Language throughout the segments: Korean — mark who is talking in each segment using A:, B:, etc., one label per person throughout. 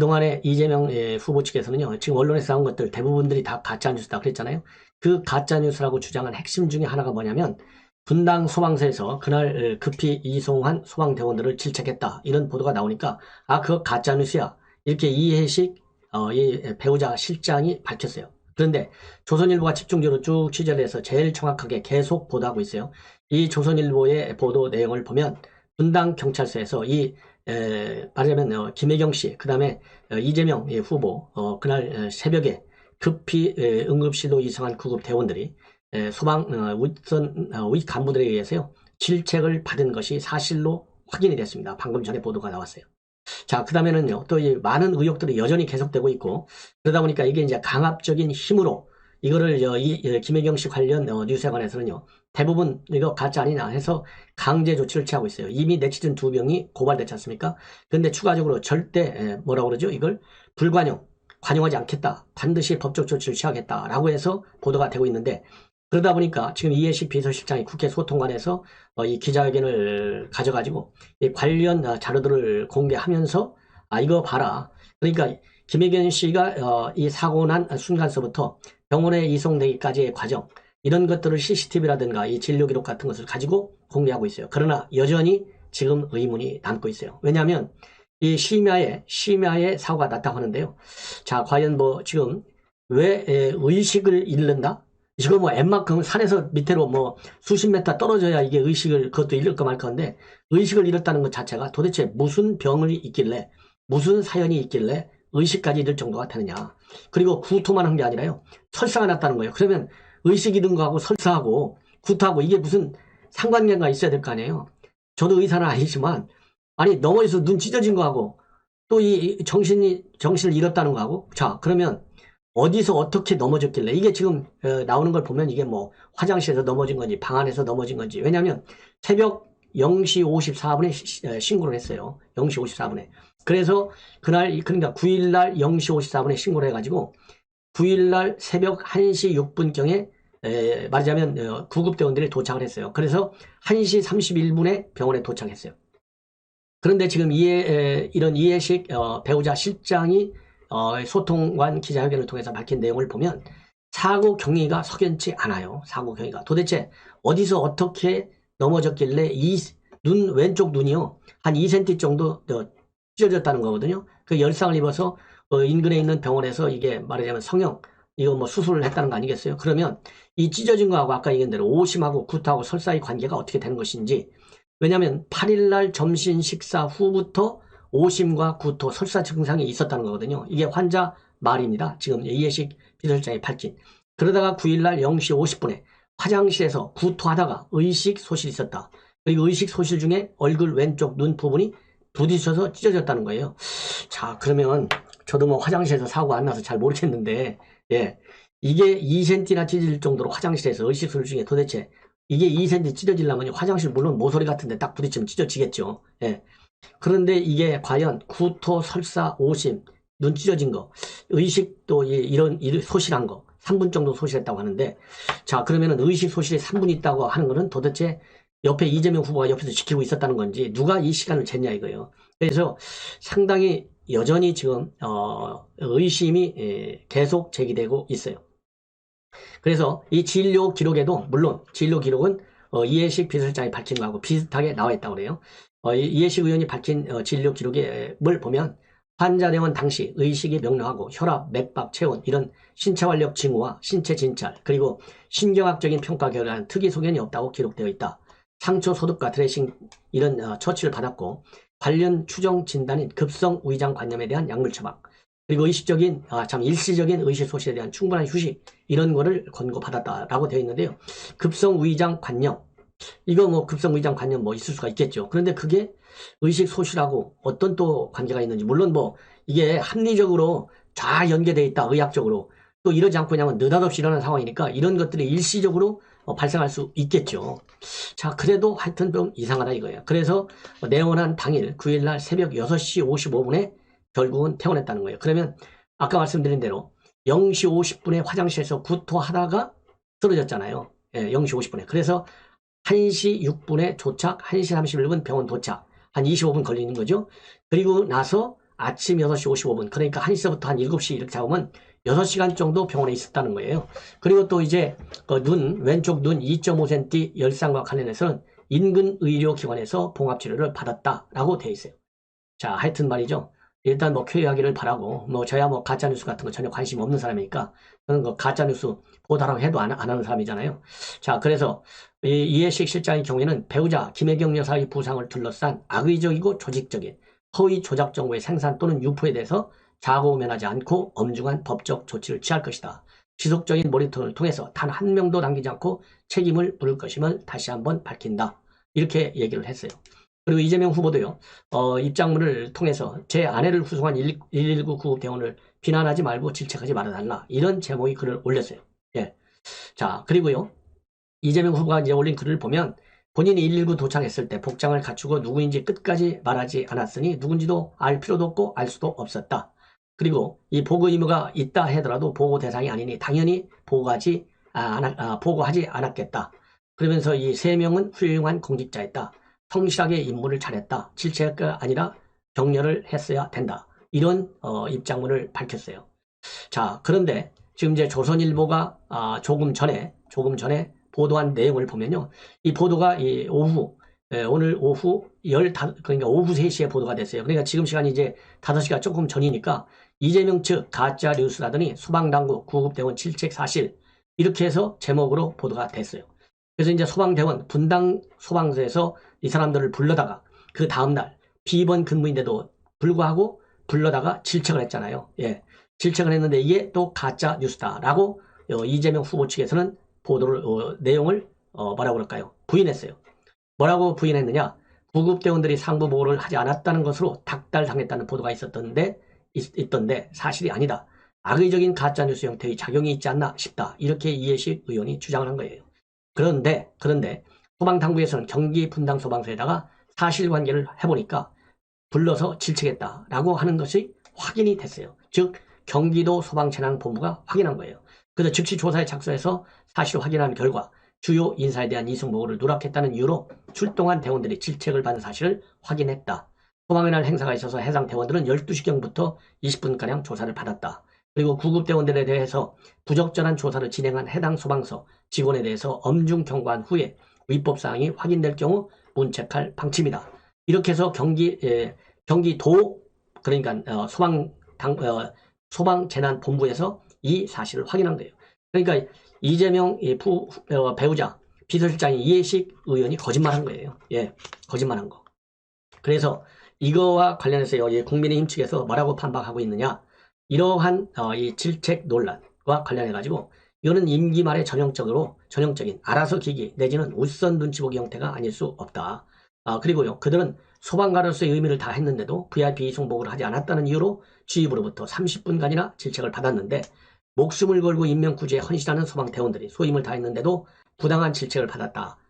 A: 그동안에 이재명 후보 측에서는요, 지금 언론에서 나온 것들 대부분들이 다 가짜뉴스다 그랬잖아요. 그 가짜뉴스라고 주장한 핵심 중에 하나가 뭐냐면, 분당 소방서에서 그날 급히 이송한 소방대원들을 질책했다. 이런 보도가 나오니까, 아, 그거 가짜뉴스야. 이렇게 이해식, 이 배우자 실장이 밝혔어요. 그런데 조선일보가 집중적으로 쭉 취재를 해서 제일 정확하게 계속 보도하고 있어요. 이 조선일보의 보도 내용을 보면, 분당 경찰서에서 말하자면 김혜경 씨, 그 다음에 이재명 후보, 그날 새벽에 급히 응급실로 이송한 구급 대원들이 소방 윗 간부들에 의해서요 질책을 받은 것이 사실로 확인이 됐습니다. 방금 전에 보도가 나왔어요. 자, 그 다음에는요, 또 이 많은 의혹들이 여전히 계속되고 있고, 그러다 보니까 이게 이제 강압적인 힘으로, 이거를, 김혜경 씨 관련 뉴스에 관해서는요, 대부분 이거 가짜 아니냐 해서 강제 조치를 취하고 있어요. 이미 네티즌 2명이 고발됐지 않습니까? 그런데 추가적으로 절대, 뭐라고 그러죠? 이걸 관용하지 않겠다. 반드시 법적 조치를 취하겠다라고 해서 보도가 되고 있는데, 그러다 보니까 지금 이해식 비서실장이 국회 소통관에서 이 기자회견을 가져가지고 이 관련 자료들을 공개하면서 이거 봐라. 그러니까 김혜경 씨가 이 사고 난 순간서부터 병원에 이송되기까지의 과정 이런 것들을 CCTV라든가 이 진료 기록 같은 것을 가지고 공개하고 있어요. 그러나 여전히 지금 의문이 남고 있어요. 왜냐하면 이 심야에 사고가 났다고 하는데요. 자, 과연 뭐 지금 왜 의식을 잃는다? 이거 뭐 웬만큼 산에서 밑으로 뭐 수십 메타 떨어져야 이게 의식을 그것도 잃을까 말까 한데 의식을 잃었다는 것 자체가 도대체 무슨 병이 있길래 무슨 사연이 있길래 의식까지 잃을 정도가 되느냐. 그리고 구토만 한 게 아니라요. 설사가 났다는 거예요. 그러면 의식 잃은 거하고 설사하고 구토하고 이게 무슨 상관관계가 있어야 될 거 아니에요. 저도 의사는 아니지만 아니 넘어져서 눈 찢어진 거하고 또 이 정신을 잃었다는 거하고 자 그러면 어디서 어떻게 넘어졌길래 이게 지금 나오는 걸 보면 이게 뭐 화장실에서 넘어진 건지 방 안에서 넘어진 건지 왜냐하면 새벽 0시 54분에 신고를 했어요. 0시 54분에. 그래서 그날 그러니까 9일날 0시 54분에 신고를 해가지고 9일날 새벽 1시 6분경에 말하자면 구급대원들이 도착을 했어요. 그래서 1시 31분에 병원에 도착했어요. 그런데 지금 이런 이해식 배우자 실장이 소통관 기자회견을 통해서 밝힌 내용을 보면 사고 경위가 석연치 않아요. 사고 경위가. 도대체 어디서 어떻게 넘어졌길래 왼쪽 눈이요. 한 2cm 정도 찢어졌다는 거거든요. 그 열상을 입어서 인근에 있는 병원에서 이게 말하자면 이거 뭐 수술을 했다는 거 아니겠어요? 그러면 이 찢어진 거하고 아까 얘기한 대로 오심하고 구토하고 설사의 관계가 어떻게 되는 것인지 왜냐하면 8일날 점심 식사 후부터 오심과 구토, 설사 증상이 있었다는 거거든요. 이게 환자 말입니다. 지금 이해식 비서실장이 밝힌. 그러다가 9일날 0시 50분에 화장실에서 구토하다가 의식 소실이 있었다. 그리고 의식 소실 중에 얼굴 왼쪽 눈 부분이 부딪혀서 찢어졌다는 거예요. 자, 그러면 저도 뭐 화장실에서 사고 안 나서 잘 모르겠는데, 예. 이게 2cm나 찢어질 정도로 화장실에서 의식 소실 중에 도대체 이게 2cm 찢어지려면 화장실 물론 모서리 같은데 딱 부딪히면 찢어지겠죠. 예. 그런데 이게 과연 구토, 설사, 오심, 눈 찢어진 거, 의식도 이런 소실한 거, 3분 정도 소실했다고 하는데, 자, 그러면은 의식 소실이 3분 있다고 하는 거는 도대체 옆에 이재명 후보가 옆에서 지키고 있었다는 건지, 누가 이 시간을 쟀냐 이거예요. 그래서 상당히 여전히 지금, 의심이 계속 제기되고 있어요. 그래서 이 진료 기록에도, 물론 진료 기록은 이해식 비서실장이 밝힌 거하고 비슷하게 나와 있다고 그래요. 이해식 의원이 밝힌 진료 기록을 보면 환자 내원 당시 의식이 명료하고 혈압, 맥박, 체온 이런 신체 활력 징후와 신체 진찰 그리고 신경학적인 평가 결과는 특이 소견이 없다고 기록되어 있다. 상처 소독과 드레싱 이런 처치를 받았고 관련 추정 진단인 급성 위장 관염에 대한 약물 처방 그리고 일시적인 의식 소실에 대한 충분한 휴식 이런 거를 권고받았다라고 되어 있는데요. 급성 위장 관염 이거 뭐 급성 위장 관염 뭐 있을 수가 있겠죠. 그런데 그게 의식 소실하고 어떤 또 관계가 있는지 물론 뭐 이게 합리적으로 다 연계되어 있다 의학적으로 또 이러지 않고 그냥 느닷없이 일어난 상황이니까 이런 것들이 일시적으로 발생할 수 있겠죠. 자 그래도 하여튼 좀 이상하다 이거예요. 그래서 내원한 당일 9일날 새벽 6시 55분에 결국은 퇴원했다는 거예요. 그러면 아까 말씀드린 대로 0시 50분에 화장실에서 구토하다가 쓰러졌잖아요. 예, 0시 50분에. 그래서 1시 6분에 도착, 1시 31분 병원 도착. 한 25분 걸리는 거죠. 그리고 나서 아침 6시 55분, 그러니까 1시부터 한 7시 이렇게 잡으면 6시간 정도 병원에 있었다는 거예요. 그리고 또 이제 왼쪽 눈 2.5cm 열상과 관련해서는 인근 의료기관에서 봉합치료를 받았다라고 돼 있어요. 자, 하여튼 말이죠. 일단 뭐 쾌유하기를 바라고, 뭐 저야 뭐 가짜뉴스 같은 거 전혀 관심 없는 사람이니까 저는 그 가짜뉴스 보다라고 해도 안 하는 사람이잖아요. 자, 그래서 이해식 실장의 경우에는 배우자 김혜경 여사의 부상을 둘러싼 악의적이고 조직적인 허위 조작 정보의 생산 또는 유포에 대해서 자고면하지 않고 엄중한 법적 조치를 취할 것이다. 지속적인 모니터링을 통해서 단 한 명도 남기지 않고 책임을 물을 것임을 다시 한번 밝힌다. 이렇게 얘기를 했어요. 그리고 이재명 후보도요, 입장문을 통해서 제 아내를 후송한 119 구급대원을 비난하지 말고 질책하지 말아달라. 이런 제목의 글을 올렸어요. 예. 자, 그리고요, 이재명 후보가 이제 올린 글을 보면 본인이 119 도착했을 때 복장을 갖추고 누구인지 끝까지 말하지 않았으니 누군지도 알 필요도 없고 알 수도 없었다. 그리고 이 보고 의무가 있다 하더라도 보고 대상이 아니니 당연히 보고하지 않았겠다. 그러면서 이 3명은 훌륭한 공직자였다. 성실하게 임무를 잘했다. 질책가 아니라 격려를 했어야 된다. 이런 입장문을 밝혔어요. 자, 그런데 지금 이제 조선일보가 조금 전에 보도한 내용을 보면요, 이 보도가 오늘 오후 그러니까 오후 3시에 보도가 됐어요. 그러니까 지금 시간이 이제 5시가 조금 전이니까 이재명 측 가짜 뉴스라더니 소방당국 구급대원 질책 사실 이렇게 해서 제목으로 보도가 됐어요. 그래서 이제 소방대원 분당 소방서에서 이 사람들을 불러다가 그 다음날 비번 근무인데도 불구하고 불러다가 질책을 했잖아요. 예, 질책을 했는데 이게 또 가짜 뉴스다라고 이재명 후보 측에서는 보도를 내용을 뭐라고 그럴까요? 부인했어요. 뭐라고 부인했느냐? 구급대원들이 상부 보호를 하지 않았다는 것으로 닥달당했다는 보도가 있던데 사실이 아니다. 악의적인 가짜뉴스 형태의 작용이 있지 않나 싶다. 이렇게 이해식 의원이 주장을 한 거예요. 그런데 소방당국에서는 경기 분당 소방서에다가 사실관계를 해보니까 불러서 질책했다라고 하는 것이 확인이 됐어요. 즉 경기도 소방재난본부가 확인한 거예요. 그래서 즉시 조사에 착수해서 사실을 확인한 결과 주요 인사에 대한 이승보고를 누락했다는 이유로 출동한 대원들이 질책을 받은 사실을 확인했다. 소방의 날 행사가 있어서 해당 대원들은 12시경부터 20분가량 조사를 받았다. 그리고 구급대원들에 대해서 부적절한 조사를 진행한 해당 소방서 직원에 대해서 엄중 경고한 후에 위법사항이 확인될 경우 문책할 방침이다. 이렇게 해서 경기도 그러니까 소방재난본부에서 이 사실을 확인한 거예요. 그러니까 이재명 배우자 비서실장이 이해식 의원이 거짓말한 거예요. 예, 거짓말한 거. 그래서 이거와 관련해서 국민의힘 측에서 뭐라고 반박하고 있느냐? 이러한 이 질책 논란과 관련해 가지고 이거는 임기 말에 전형적인 알아서 기기 내지는 웃선 눈치 보기 형태가 아닐 수 없다. 그리고요, 그들은 소방가로서의 의미를 다 했는데도 VIP 이송보고를 하지 않았다는 이유로 지휘부로부터 30분간이나 질책을 받았는데 목숨을 걸고 인명구제에 헌신하는 소방대원들이 소임을 다했는데도 부당한 질책을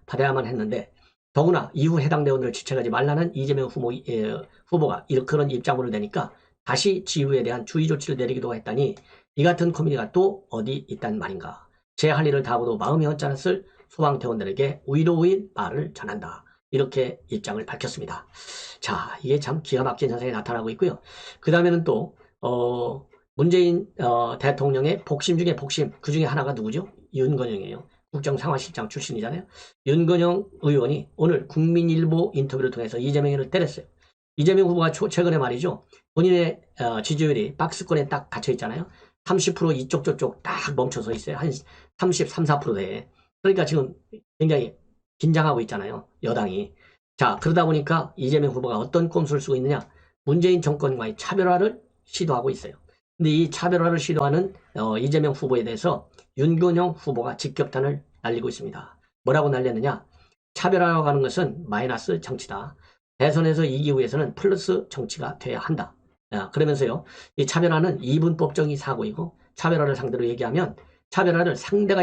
A: 받아야만 했는데 더구나 이후 해당 대원들을 질책하지 말라는 이재명 후보가 그런 입장문을 내니까 다시 지휘부에 대한 주의 조치를 내리기도 했다니 이 같은 코미디가 또 어디 있단 말인가. 제 할 일을 다하고도 마음이 언짢았을 소방대원들에게 위로의 말을 전한다. 이렇게 입장을 밝혔습니다. 자, 이게 참 기가 막힌 현상이 나타나고 있고요. 그 다음에는 또 문재인 대통령의 복심 중에 복심, 그 중에 하나가 누구죠? 윤건영이에요. 국정상황실장 출신이잖아요. 윤건영 의원이 오늘 국민일보 인터뷰를 통해서 이재명을 때렸어요. 이재명 후보가 최근에 말이죠, 본인의 지지율이 박스권에 딱 갇혀 있잖아요. 30% 이쪽 저쪽 딱 멈춰서 있어요. 한 33, 4%대. 그러니까 지금 굉장히 긴장하고 있잖아요, 여당이. 자, 그러다 보니까 이재명 후보가 어떤 꼼수를 쓰고 있느냐? 문재인 정권과의 차별화를 시도하고 있어요. 근데 이 차별화를 시도하는 이재명 후보에 대해서 윤건영 후보가 직격탄을 날리고 있습니다. 뭐라고 날렸느냐? 차별화라고 하는 것은 마이너스 정치다. 대선에서 이기기 위해서는 플러스 정치가 돼야 한다. 그러면서요, 이 차별화는 이분법적인 사고이고 차별화를 상대가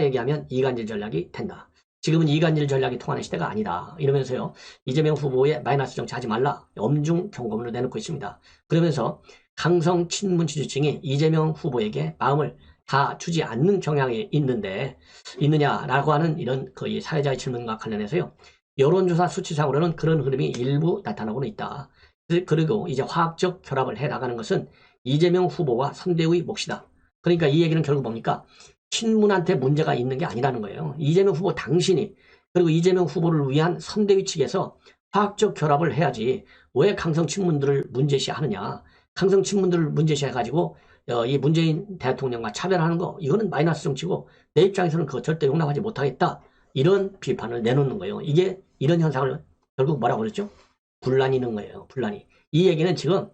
A: 얘기하면 이간질 전략이 된다. 지금은 이간질 전략이 통하는 시대가 아니다. 이러면서요, 이재명 후보의 마이너스 정치 하지 말라. 엄중 경고문을 내놓고 있습니다. 그러면서 강성 친문 지지층이 이재명 후보에게 마음을 다 주지 않는 경향이 있느냐라고 하는 이런 거의 사회자의 질문과 관련해서요, 여론조사 수치상으로는 그런 흐름이 일부 나타나고는 있다. 그리고 이제 화학적 결합을 해 나가는 것은 이재명 후보와 선대의 몫이다. 그러니까 이 얘기는 결국 뭡니까? 친문한테 문제가 있는 게 아니라는 거예요. 이재명 후보 당신이 그리고 이재명 후보를 위한 선대위 측에서 화학적 결합을 해야지 왜 강성 친문들을 문제시하느냐. 강성 친문들을 문제시해가지고 이 문재인 대통령과 차별하는 거 이거는 마이너스 정치고 내 입장에서는 그거 절대 용납하지 못하겠다. 이런 비판을 내놓는 거예요. 이게 이런 현상을 결국 뭐라고 그랬죠? 분란이 있는 거예요. 분란이. 이 얘기는 지금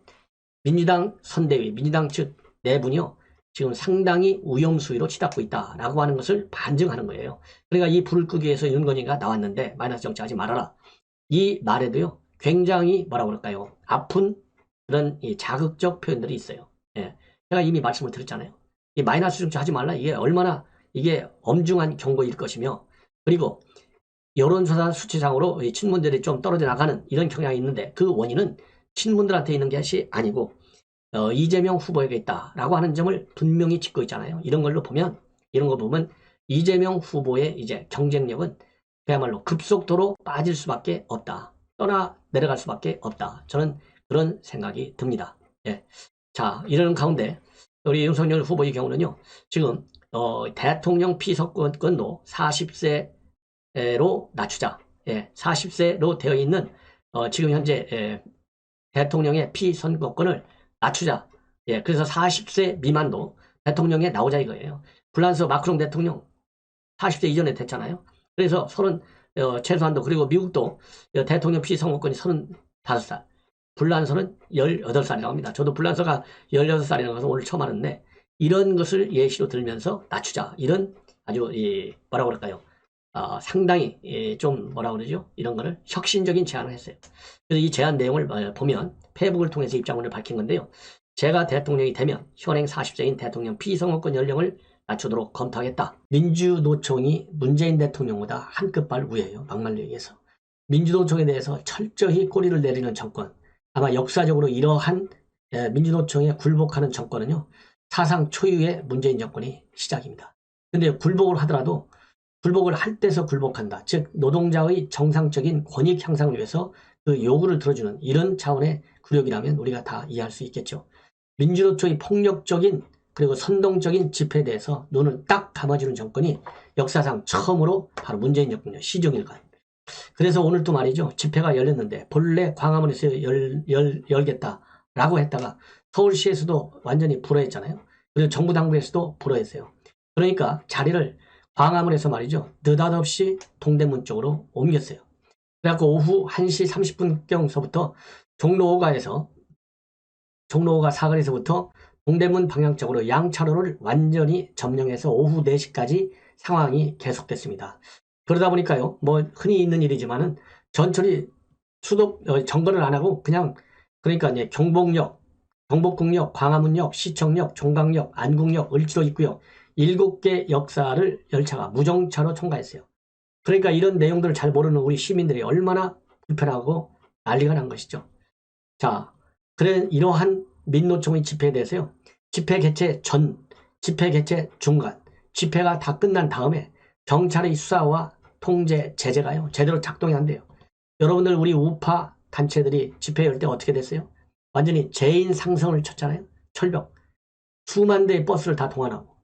A: 민주당 선대위, 민주당 측 내분이요. 지금 상당히 위험수위로 치닫고 있다라고 하는 것을 반증하는 거예요. 그러니까 이 불을 끄기 위해서 윤건희가 나왔는데 마이너스 정치하지 말아라. 이 말에도요. 굉장히 뭐라고 그럴까요? 아픈 그런 이 자극적 표현들이 있어요. 예. 제가 이미 말씀을 드렸잖아요. 이 마이너스 정치하지 말라. 이게 얼마나 이게 엄중한 경고일 것이며 그리고 여론조사 수치상으로 친문들이 좀 떨어져 나가는 이런 경향이 있는데 그 원인은 친문들한테 있는 것이 아니고 이재명 후보에게 있다라고 하는 점을 분명히 짚고 있잖아요. 이런 거 보면 이재명 후보의 이제 경쟁력은 그야말로 급속도로 빠질 수밖에 없다. 떠나 내려갈 수밖에 없다. 저는 그런 생각이 듭니다. 예. 자, 이러는 가운데 우리 윤석열 후보의 경우는요. 지금 대통령 피선거권도 40세로 낮추자. 예, 40세로 되어 있는 지금 현재 대통령의 피선거권을 낮추자. 예, 그래서 40세 미만도 대통령에 나오자 이거예요. 프랑스 마크롱 대통령 40세 이전에 됐잖아요. 그래서 최소한도 그리고 미국도 대통령 피선거권이 35살. 불란서는 18살이라고 합니다. 저도 불란서가 16살이라고 해서 오늘 처음 하는데 이런 것을 예시로 들면서 낮추자. 이런 아주 뭐라고 그럴까요? 상당히 좀 뭐라고 그러죠? 이런 거를 혁신적인 제안을 했어요. 그래서 이 제안 내용을 보면 페이북을 통해서 입장문을 밝힌 건데요. 제가 대통령이 되면 현행 40세인 대통령 피선거권 연령을 낮추도록 검토하겠다. 민주노총이 문재인 대통령보다 한 끗발 위에요. 막말로 얘기해서. 민주노총에 대해서 철저히 꼬리를 내리는 정권. 아마 역사적으로 이러한 민주노총에 굴복하는 정권은요. 사상 초유의 문재인 정권이 시작입니다. 근데 굴복을 하더라도 굴복을 할 때서 굴복한다. 즉 노동자의 정상적인 권익 향상을 위해서 그 요구를 들어주는 이런 차원의 굴욕이라면 우리가 다 이해할 수 있겠죠. 민주노총의 폭력적인 그리고 선동적인 집회에 대해서 눈을 딱 감아주는 정권이 역사상 처음으로 바로 문재인 정권이요. 시정일관. 그래서 오늘 또 말이죠. 집회가 열렸는데 본래 광화문에서 열겠다라고 했다가 서울시에서도 완전히 불허했잖아요. 그리고 정부 당국에서도 불허했어요. 그러니까 자리를 광화문에서 말이죠. 느닷없이 동대문 쪽으로 옮겼어요. 그래갖고 오후 1시 30분경서부터 종로가 사거리에서부터 동대문 방향 쪽으로 양차로를 완전히 점령해서 오후 4시까지 상황이 계속됐습니다. 그러다 보니까요, 뭐 흔히 있는 일이지만은 전철이 정거를 안 하고 그냥 그러니까 이제 경복궁역, 광화문역, 시청역, 종강역, 안국역, 을지로 입구역 7개 역사를 열차가 무정차로 통과했어요. 그러니까 이런 내용들을 잘 모르는 우리 시민들이 얼마나 불편하고 난리가 난 것이죠. 자, 그래 이러한 민노총의 집회에 대해서요. 집회 개최 전, 집회 개최 중간, 집회가 다 끝난 다음에 경찰의 수사와 통제, 제재가요. 제대로 작동이 안 돼요. 여러분들 우리 우파 단체들이 집회 열 때 어떻게 됐어요? 완전히 재인 상성을 쳤잖아요. 철벽. 수만 대의 버스를 다 동원하고.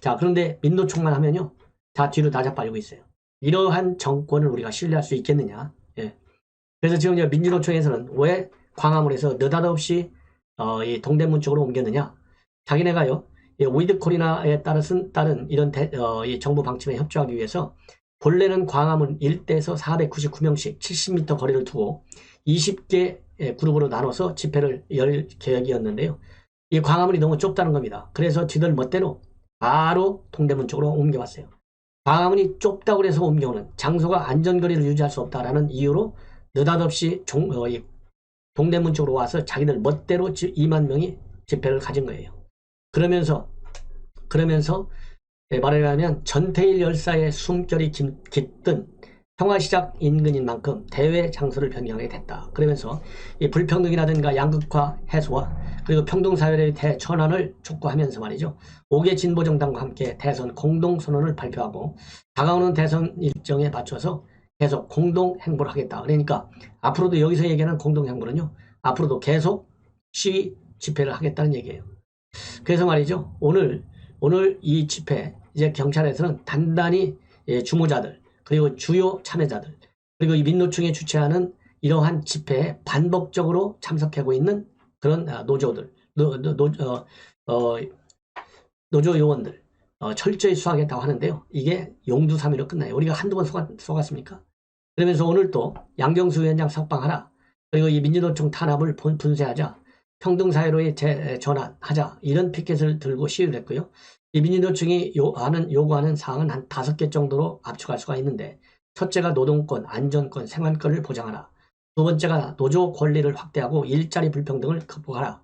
A: 자, 그런데 민노총만 하면요. 다 뒤로 다 자빠지고 있어요. 이러한 정권을 우리가 신뢰할 수 있겠느냐. 예. 그래서 지금 민주노총에서는 왜 광화문에서 느닷없이 이 동대문 쪽으로 옮겼느냐. 자기네가요. 위드 코리나에 따른 이런 이 정부 방침에 협조하기 위해서 본래는 광화문 일대에서 499명씩 70m 거리를 두고 20개 그룹으로 나눠서 집회를 열 계획이었는데요. 이 광화문이 너무 좁다는 겁니다. 그래서 지들 멋대로 바로 동대문 쪽으로 옮겨왔어요. 광화문이 좁다고 해서 옮겨오는 장소가 안전거리를 유지할 수 없다라는 이유로 느닷없이 동대문 쪽으로 와서 자기들 멋대로 2만 명이 집회를 가진 거예요. 그러면서 말하자면 전태일 열사의 숨결이 깃든 평화시작 인근인 만큼 대외 장소를 변경하게 됐다. 그러면서 이 불평등이라든가 양극화 해소와 그리고 평등사회의 대전환을 촉구하면서 말이죠. 5개 진보정당과 함께 대선 공동선언을 발표하고 다가오는 대선 일정에 맞춰서 계속 공동행보를 하겠다. 그러니까 앞으로도 여기서 얘기하는 공동행보는요. 앞으로도 계속 시위 집회를 하겠다는 얘기예요. 그래서 말이죠. 오늘 이 집회 이제 경찰에서는 단단히 주모자들 그리고 주요 참여자들 그리고 이 민노총이 주최하는 이러한 집회에 반복적으로 참석하고 있는 그런 노조들 노조 요원들 철저히 수사하겠다고 하는데요. 이게 용두사미로 끝나요. 우리가 한두 번 속았습니까? 그러면서 오늘 또 양경수 위원장 석방하라. 그리고 이 민주노총 탄압을 분쇄하자. 평등사회로의 재전환하자. 이런 피켓을 들고 시위를 했고요. 이 민주노총이 요구하는 사항은 한 5개 정도로 압축할 수가 있는데 첫째가 노동권, 안전권, 생활권을 보장하라. 두 번째가 노조 권리를 확대하고 일자리 불평등을 극복하라.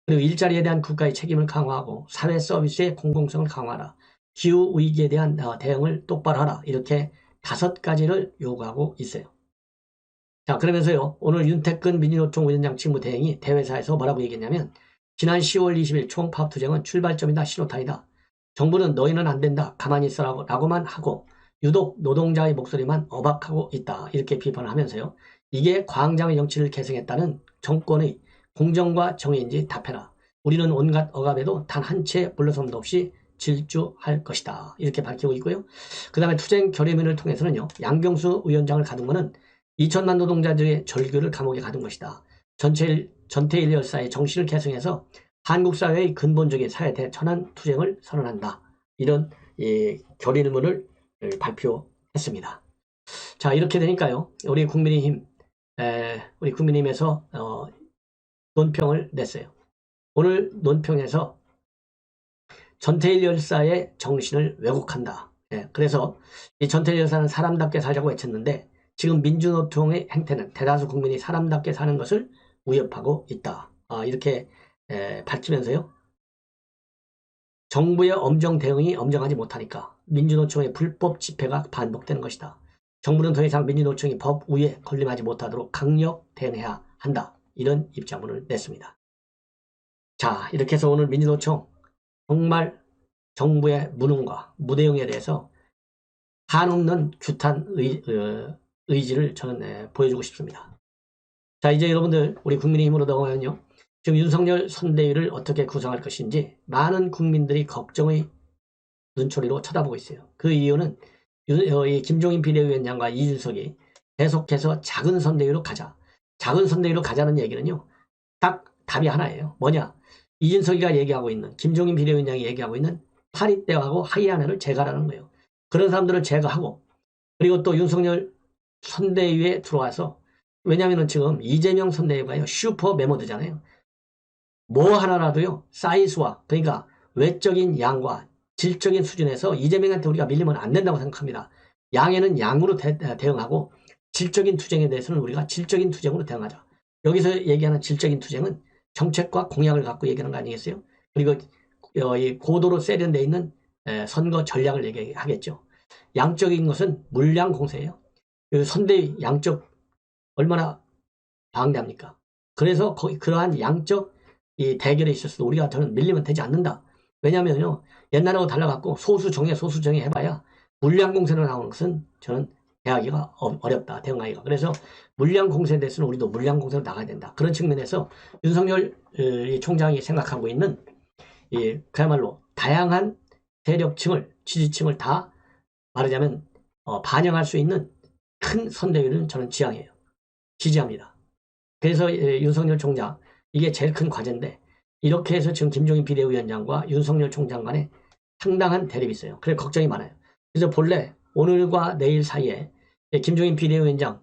A: 그리고 일자리에 대한 국가의 책임을 강화하고 사회 서비스의 공공성을 강화하라. 기후위기에 대한 대응을 똑바로 하라. 이렇게 5가지를 요구하고 있어요. 자, 그러면서요, 오늘 윤태근 민주노총 위원장 직무대행이 대회사에서 뭐라고 얘기했냐면, 지난 10월 20일 총파업투쟁은 출발점이다, 신호탄이다. 정부는 너희는 안 된다, 가만히 있어라고만 하고, 유독 노동자의 목소리만 억압하고 있다. 이렇게 비판을 하면서요, 이게 광장의 정치를 계승했다는 정권의 공정과 정의인지 답해라. 우리는 온갖 억압에도 단 한 채 물러섬도 없이 질주할 것이다. 이렇게 밝히고 있고요. 그 다음에 투쟁 결의문을 통해서는요, 양경수 위원장을 가둔 것은 2천만 노동자들의 절규를 감옥에 가둔 것이다. 전태일 열사의 정신을 계승해서 한국 사회의 근본적인 사회 대천안 투쟁을 선언한다. 이런 결의문을 발표했습니다. 자, 이렇게 되니까요, 우리 국민의힘에서 논평을 냈어요. 오늘 논평에서 전태일 열사의 정신을 왜곡한다. 그래서 이 전태일 열사는 사람답게 살자고 외쳤는데 지금 민주노총의 행태는 대다수 국민이 사람답게 사는 것을 위협하고 있다. 이렇게 밝히면서요. 정부의 엄정 대응이 엄정하지 못하니까 민주노총의 불법 집회가 반복되는 것이다. 정부는 더 이상 민주노총이 법 위에 군림하지 못하도록 강력 대응해야 한다. 이런 입장문을 냈습니다. 자, 이렇게 해서 오늘 민주노총 정말 정부의 무능과 무대응에 대해서 한없는 규탄 의지를 저는 보여주고 싶습니다. 자, 이제 여러분들 우리 국민의힘으로 넘어가면요. 지금 윤석열 선대위를 어떻게 구성할 것인지 많은 국민들이 걱정의 눈초리로 쳐다보고 있어요. 그 이유는 김종인 비대위원장과 이준석이 계속해서 작은 선대위로 가자. 작은 선대위로 가자는 얘기는요. 딱 답이 하나예요. 뭐냐? 이준석이가 얘기하고 있는 김종인 비대위원장이 얘기하고 있는 파리떼하고 하이아나를 제거하라는 거예요. 그런 사람들을 제거하고 그리고 또 윤석열 선대위에 들어와서 왜냐하면 지금 이재명 선대위가요. 슈퍼 메모드잖아요. 뭐 하나라도요. 사이즈와 그러니까 외적인 양과 질적인 수준에서 이재명한테 우리가 밀리면 안 된다고 생각합니다. 양에는 양으로 대응하고 질적인 투쟁에 대해서는 우리가 질적인 투쟁으로 대응하자. 여기서 얘기하는 질적인 투쟁은 정책과 공약을 갖고 얘기하는 거 아니겠어요? 그리고 고도로 세련되어 있는 선거 전략을 얘기하겠죠. 양적인 것은 물량 공세예요. 선대위 양적 얼마나 방대합니까? 그래서 그러한 양적 이 대결에 있어서도 우리가 저는 밀리면 되지 않는다. 왜냐하면요. 옛날하고 달라갖고 소수정예 해봐야 물량 공세로 나오는 것은 저는 대하기가 어렵다. 대응하기가. 그래서 물량 공세에 대해서는 우리도 물량 공세로 나가야 된다. 그런 측면에서 윤석열 총장이 생각하고 있는 그야말로 다양한 세력층을 지지층을 다 말하자면 반영할 수 있는 큰 선대위를 저는 지지합니다. 그래서 윤석열 총장 이게 제일 큰 과제인데 이렇게 해서 지금 김종인 비대위원장과 윤석열 총장 간에 상당한 대립이 있어요. 그래서 걱정이 많아요. 그래서 본래 오늘과 내일 사이에 김종인 비대위원장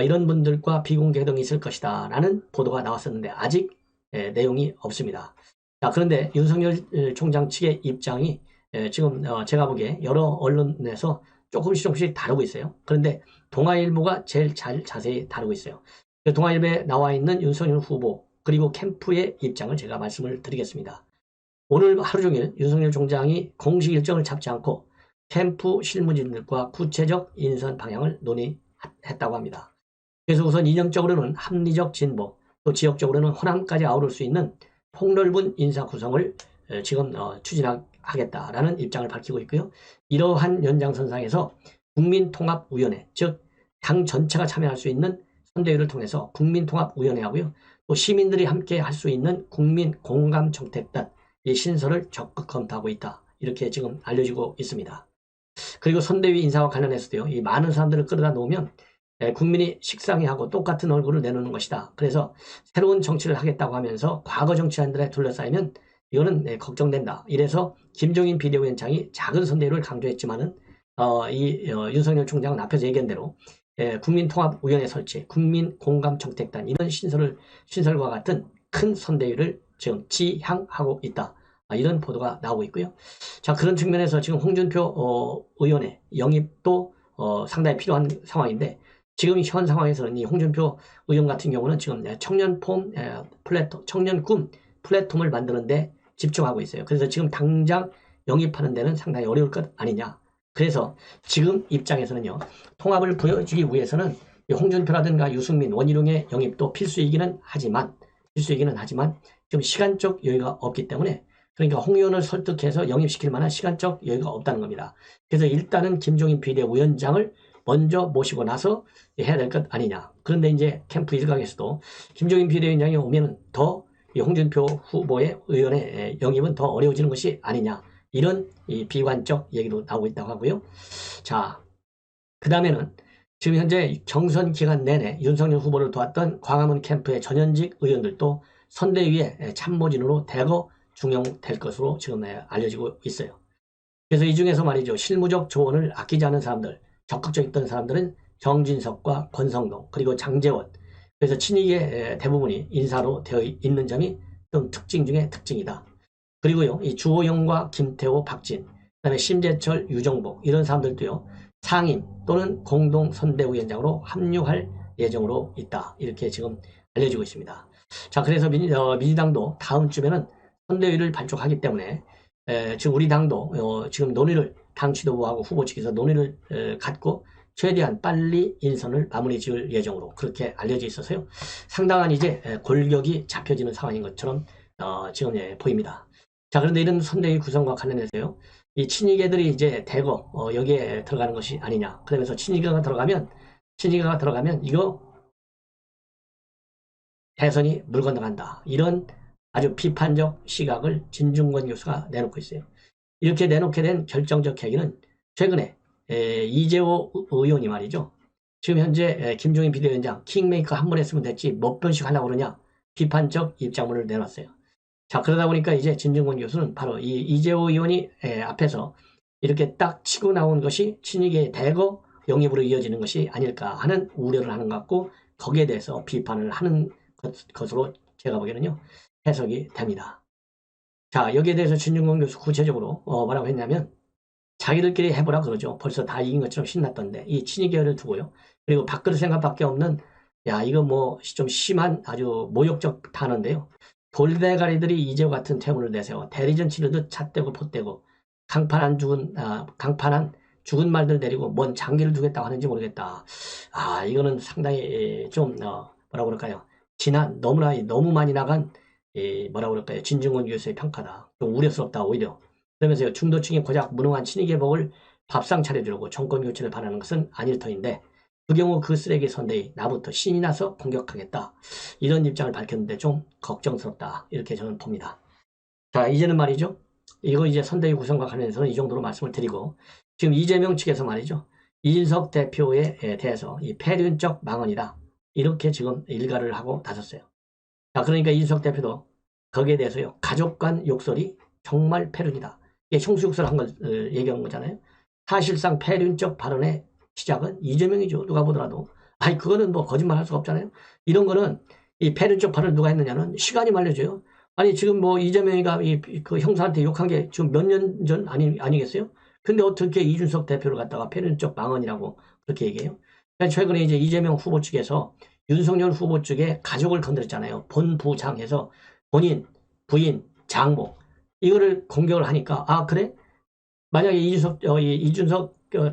A: 이런 분들과 비공개 회동이 있을 것이다 라는 보도가 나왔었는데 아직 내용이 없습니다. 자, 그런데 윤석열 총장 측의 입장이 지금 제가 보기에 여러 언론에서 조금씩 다루고 있어요. 그런데 동아일보가 제일 자세히 다루고 있어요. 동아일보에 나와 있는 윤석열 후보 그리고 캠프의 입장을 제가 말씀을 드리겠습니다. 오늘 하루 종일 윤석열 총장이 공식 일정을 잡지 않고 캠프 실무진들과 구체적 인선 방향을 논의했다고 합니다. 그래서 우선 이념적으로는 합리적 진보, 또 지역적으로는 호남까지 아우를 수 있는 폭넓은 인사 구성을 지금 추진하겠다라는 입장을 밝히고 있고요. 이러한 연장선상에서 국민통합위원회, 즉 당 전체가 참여할 수 있는 선대위를 통해서 국민통합위원회하고요. 또 시민들이 함께 할 수 있는 국민 공감 정책단 이 신설을 적극 검토하고 있다. 이렇게 지금 알려지고 있습니다. 그리고 선대위 인사와 관련해서도요. 이 많은 사람들을 끌어다 놓으면 국민이 식상해하고 똑같은 얼굴을 내놓는 것이다. 그래서 새로운 정치를 하겠다고 하면서 과거 정치인들에 둘러싸이면 이거는 걱정된다. 이래서 김종인 비대위원장이 작은 선대위를 강조했지만은 윤석열 총장은 앞에서 얘기한 대로 국민통합위원회 설치, 국민공감정책단 이런 신설과 같은 큰 선대위를 지금 지향하고 있다. 이런 보도가 나오고 있고요. 자, 그런 측면에서 지금 홍준표 의원의 영입도 상당히 필요한 상황인데 지금 현 상황에서는 이 홍준표 의원 같은 경우는 지금 청년꿈 플랫폼을 만드는데 집중하고 있어요. 그래서 지금 당장 영입하는 데는 상당히 어려울 것 아니냐. 그래서 지금 입장에서는요. 통합을 보여주기 위해서는 홍준표라든가 유승민, 원희룡의 영입도 필수이기는 하지만 지금 시간적 여유가 없기 때문에 그러니까 홍 의원을 설득해서 영입시킬 만한 시간적 여유가 없다는 겁니다. 그래서 일단은 김종인 비대위원장을 먼저 모시고 나서 해야 될 것 아니냐. 그런데 이제 캠프 일각에서도 김종인 비대위원장이 오면은 더 홍준표 후보의 의원의 영입은 더 어려워지는 것이 아니냐. 이런 비관적 얘기도 나오고 있다고 하고요. 자, 그 다음에는 지금 현재 경선 기간 내내 윤석열 후보를 도왔던 광화문 캠프의 전현직 의원들도 선대위의 참모진으로 대거 중용될 것으로 지금 알려지고 있어요. 그래서 이 중에서 말이죠. 실무적 조언을 아끼지 않은 사람들, 적극적이었던 사람들은 정진석과 권성동, 그리고 장제원. 그래서 친이계 대부분이 인사로 되어 있는 점이 좀 특징 중에 특징이다. 그리고요, 이 주호영과 김태호, 박진, 그다음에 심재철, 유정복 이런 사람들도요, 상임 또는 공동 선대위원장으로 합류할 예정으로 있다. 이렇게 지금 알려지고 있습니다. 자, 그래서 민주당도 다음 주면은 선대위를 발족하기 때문에 지금 우리 당도 지금 논의를 당 지도부하고 후보 측에서 논의를 갖고 최대한 빨리 인선을 마무리 지을 예정으로 그렇게 알려져 있어서요. 상당한 이제 골격이 잡혀지는 상황인 것처럼 지금 보입니다. 자, 그런데 이런 선대위 구성과 관련해서요. 이 친이계들이 이제 대거 여기에 들어가는 것이 아니냐. 그러면서 친이계가 들어가면 이거 대선이 물 건너간다. 이런 아주 비판적 시각을 진중권 교수가 내놓고 있어요. 이렇게 내놓게 된 결정적 계기는 최근에 이재호 의원이 말이죠. 지금 현재 김종인 비대위원장 킹메이커 한 번 했으면 됐지 몇 번씩 하려고 그러냐 비판적 입장문을 내놨어요. 자, 그러다 보니까 이제 진중권 교수는 바로 이 이재호 의원이 앞에서 이렇게 딱 치고 나온 것이 친이계의 대거 영입으로 이어지는 것이 아닐까 하는 우려를 하는 것 같고 거기에 대해서 비판을 하는 것으로 제가 보기에는요 해석이 됩니다. 자, 여기에 대해서 진중권 교수 구체적으로 뭐라고 했냐면 자기들끼리 해보라 그러죠. 벌써 다 이긴 것처럼 신났던데 이 친이계를 두고요. 그리고 밥그릇 생각밖에 없는 이거 뭐 좀 심한 아주 모욕적 단어인데요. 돌대가리들이 이제와 같은 퇴문을 내세워 대리전 치르듯 잣대고 pot대고 강판한 죽은 말들 내리고 뭔 장기를 두겠다고 하는지 모르겠다. 이거는 상당히 좀 뭐라고 그럴까요? 너무 많이 나간 뭐라고 그럴까요? 진중권 교수의 평가다. 좀 우려스럽다 오히려. 그러면서요. 중도층이 고작 무능한 친이계복을 밥상 차려주려고 정권 교체를 바라는 것은 아닐 터인데 그 경우 그 쓰레기 선대위 나부터 신이 나서 공격하겠다. 이런 입장을 밝혔는데 좀 걱정스럽다. 이렇게 저는 봅니다. 자, 이제는 말이죠. 이거 이제 선대위 구성과 관련해서는 이 정도로 말씀을 드리고 지금 이재명 측에서 말이죠. 이준석 대표에 대해서 이 폐륜적 망언이다. 이렇게 지금 일가를 하고 나섰어요. 자, 그러니까 이준석 대표도 거기에 대해서요. 가족 간 욕설이 정말 폐륜이다. 이게 형수욕설 한 걸 얘기한 거잖아요. 사실상 폐륜적 발언의 시작은 이재명이죠. 누가 보더라도. 그거는 뭐 거짓말 할 수가 없잖아요. 이런 거는 이 폐륜적 발언을 누가 했느냐는 시간이 말려줘요. 지금 뭐 이재명이가 그 형사한테 욕한 게 지금 몇 년 전 아니겠어요? 근데 어떻게 이준석 대표를 갖다가 폐륜적 망언이라고 그렇게 얘기해요? 최근에 이제 이재명 후보 측에서 윤석열 후보 측에 가족을 건드렸잖아요. 본부장해서 본인, 부인, 장모 이거를 공격을 하니까 그래? 만약에 이준석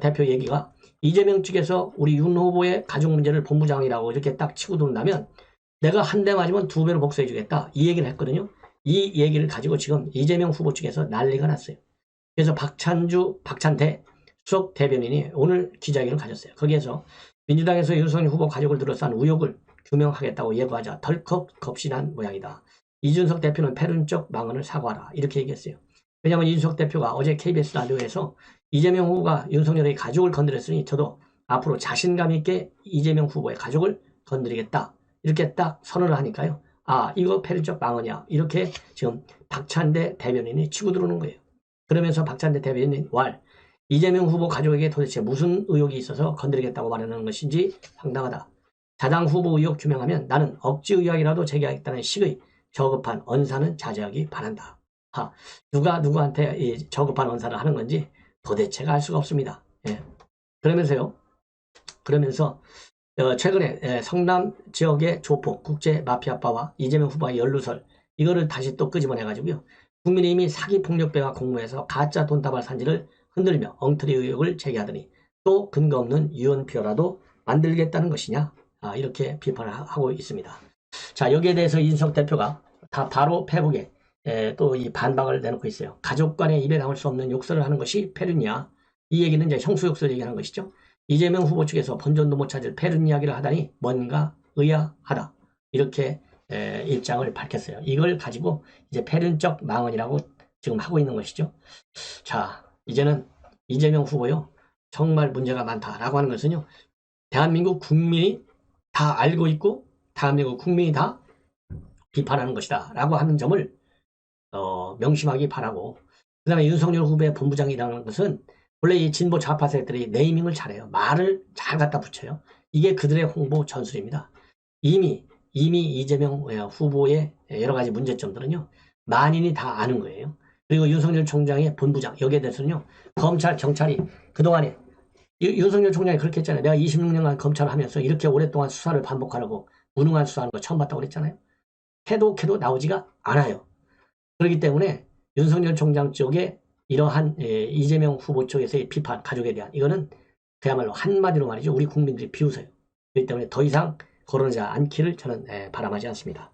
A: 대표 얘기가 이재명 측에서 우리 윤 후보의 가족 문제를 본부장이라고 이렇게 딱 치고 돈다면 내가 한 대 맞으면 2배로 복수해 주겠다. 이 얘기를 했거든요. 이 얘기를 가지고 지금 이재명 후보 측에서 난리가 났어요. 그래서 박찬대 수석 대변인이 오늘 기자회견을 가졌어요. 거기에서 민주당에서 윤석열 후보 가족을 둘러싼 의혹을 규명하겠다고 예고하자 덜컥 겁신한 모양이다. 이준석 대표는 패륜적 망언을 사과하라. 이렇게 얘기했어요. 왜냐하면 이준석 대표가 어제 KBS 라디오에서 이재명 후보가 윤석열의 가족을 건드렸으니 저도 앞으로 자신감 있게 이재명 후보의 가족을 건드리겠다. 이렇게 딱 선언을 하니까요. 아, 이거 패륜적 망언이야. 이렇게 지금 박찬대 대변인이 치고 들어오는 거예요. 그러면서 박찬대 대변인이 이재명 후보 가족에게 도대체 무슨 의혹이 있어서 건드리겠다고 말하는 것인지 황당하다. 자당 후보 의혹 규명하면 나는 억지 의혹이라도 제기하겠다는 식의 저급한 언사는 자제하기 바란다. 누가 누구한테 이 저급한 언사를 하는 건지 도대체가 알 수가 없습니다. 예. 그러면서 최근에 성남 지역의 조폭 국제 마피아파와 이재명 후보의 연루설 이거를 다시 또 끄집어내가지고요. 국민의힘이 사기 폭력배와 공모해서 가짜 돈다발 산지를 흔들며 엉터리 의혹을 제기하더니 또 근거 없는 유언표라도 만들겠다는 것이냐 이렇게 비판을 하고 있습니다. 자, 여기에 대해서 이준석 대표가 다 바로 페북에 또 이 반박을 내놓고 있어요. 가족 간에 입에 담을 수 없는 욕설을 하는 것이 패륜이야. 이 얘기는 이제 형수 욕설 얘기하는 것이죠. 이재명 후보 측에서 본전도 못 찾을 패륜 이야기를 하다니 뭔가 의아하다. 이렇게 입장을 밝혔어요. 이걸 가지고 이제 패륜적 망언이라고 지금 하고 있는 것이죠. 자, 이제는 이재명 후보요. 정말 문제가 많다라고 하는 것은요. 대한민국 국민이 다 알고 있고 대한민국 국민이 다 비판하는 것이다 라고 하는 점을 명심하기 바라고, 그 다음에 윤석열 후보의 본부장이라는 것은 원래 이 진보 좌파 세력들이 네이밍을 잘해요. 말을 잘 갖다 붙여요. 이게 그들의 홍보 전술입니다. 이미 이재명 후보의 여러 가지 문제점들은요. 만인이 다 아는 거예요. 그리고 윤석열 총장의 본부장 여기에 대해서는요. 검찰, 경찰이 그동안에 윤석열 총장이 그렇게 했잖아요. 내가 26년간 검찰을 하면서 이렇게 오랫동안 수사를 반복하려고 무능한 수사하는 거 처음 봤다고 그랬잖아요. 해도 나오지가 않아요. 그렇기 때문에 윤석열 총장 쪽에 이러한 이재명 후보 쪽에서의 비판, 가족에 대한 이거는 그야말로 한마디로 말이죠. 우리 국민들이 비웃어요. 그렇기 때문에 더 이상 거론하지 않기를 저는 바람하지 않습니다.